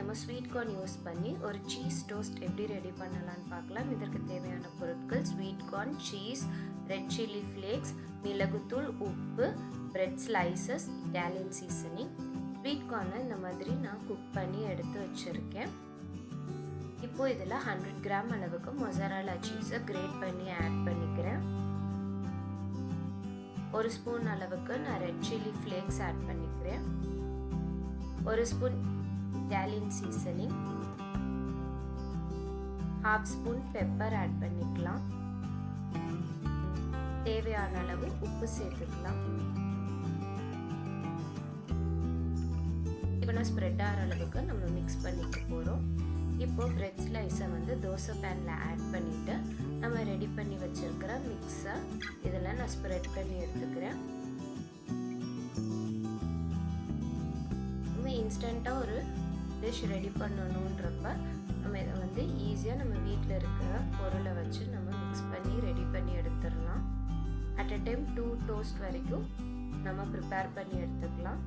நம்ம sweet corn use பண்ணி ஒரு சீஸ் டோஸ்ட் எப்படி ரெடி பண்ணலான்னு பார்க்கலாம். இதற்கு தேவையான பொருட்கள் sweet corn, cheese, red chilli flakes, மிளகுத்தூள், உப்பு, bread slices, Italian seasoning. Sweet கார்னை இந்த மாதிரி நான் குக் பண்ணி எடுத்து வச்சுருக்கேன். இப்போது இதில் 100 கிராம் அளவுக்கு மொசரல்லா சீஸை கிரேட் பண்ணி ஆட் பண்ணிக்கிறேன். 1 ஸ்பூன் அளவுக்கு நான் ரெட் சில்லி ஃப்ளேக்ஸ் ஆட் பண்ணிக்கிறேன். 1 spoon Italian seasoning, 1/2 spoon pepper add பண்ணிக்கலாம். தேவையான அளவு உப்பு சேர்த்துக்கலாம். இப்போ நான் ஸ்ப்ரெட் ஆகிற அளவுக்கு நம்ம மிக்ஸ் பண்ணிக்க போகிறோம். இப்போ பிரெட் ஸ்லைஸை வந்து தோசை பேனில் ஆட் பண்ணிவிட்டு நம்ம ரெடி பண்ணி வச்சுருக்கிற மிக்ஸை இதில் நான் ஸ்ப்ரெட் பண்ணி எடுத்துக்கிறேன். நம்ம இன்ஸ்டண்ட்டாக ஒரு டிஷ் ரெடி பண்ணணுன்றப்ப நம்ம இதை வந்து ஈஸியாக நம்ம வீட்டில் இருக்கிற பொருளை வச்சு நம்ம மிக்ஸ் பண்ணி ரெடி பண்ணி எடுத்துடலாம். அட் அ டைம் 2 டோஸ்ட் வரைக்கும் நம்ம ப்ரிப்பேர் பண்ணி எடுத்துக்கலாம்.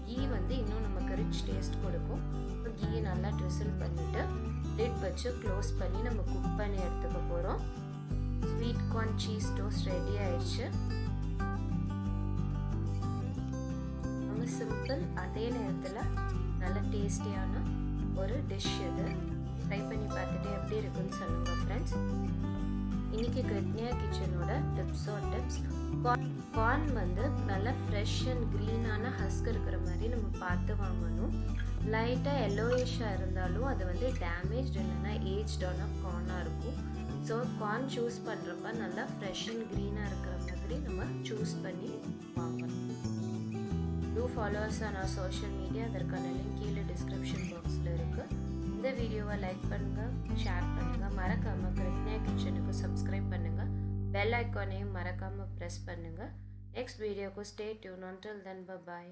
கீ வந்து இன்னும் நமக்கு ரிச் டேஸ்ட் கொடுக்கும். இப்போ கீயை நல்லா ட்ரிசில் பண்ணிவிட்டு லிட் வச்சு க்ளோஸ் பண்ணி நம்ம குக் பண்ணி எடுத்துக்க போகிறோம். Sweet corn cheese toast ready ஆயிடுச்சு. ரொம்ப சிம்பிள், அதே நேரத்தில் நல்ல டேஸ்டியான ஒரு டிஷ் இது. ட்ரை பண்ணி பார்த்துட்டு எப்படி இருக்குன்னு சொல்லுங்கள் ஃப்ரெண்ட்ஸ். இன்றைக்கி கிருத்னியா கிச்சனோட டிப்ஸ் கார்ன் வந்து நல்லா ஃப்ரெஷ் அண்ட் க்ரீனான ஹஸ்க் இருக்கிற மாதிரி நம்ம பார்த்து வாங்கணும். லைட்டாக எல்லோயிஷாக இருந்தாலும் அது வந்து டேமேஜ்டு இல்லைன்னா ஏஜ்டான கார்னாக இருக்கும். ஸோ கார்ன் சூஸ் பண்ணுறப்ப நல்லா ஃப்ரெஷ் அண்ட் க்ரீனாக இருக்கிற மாதிரி நம்ம சூஸ் பண்ணி வாங்கணும். To followers on our social media, அதற்கான லிங்க் கீழே டிஸ்கிரிப்ஷன் பாக்ஸில் இருக்குது. இந்த வீடியோவை லைக் பண்ணுங்கள், ஷேர் பண்ணுங்கள், மறக்காமல் கிருத்னியா கிச்சனுக்கு சப்ஸ்கிரைப் பண்ணுங்கள். பெல் ஐக்கானையும் மறக்காமல் ப்ரெஸ் பண்ணுங்கள். நெக்ஸ்ட் வீடியோக்கு stay tune. until then, bye bye.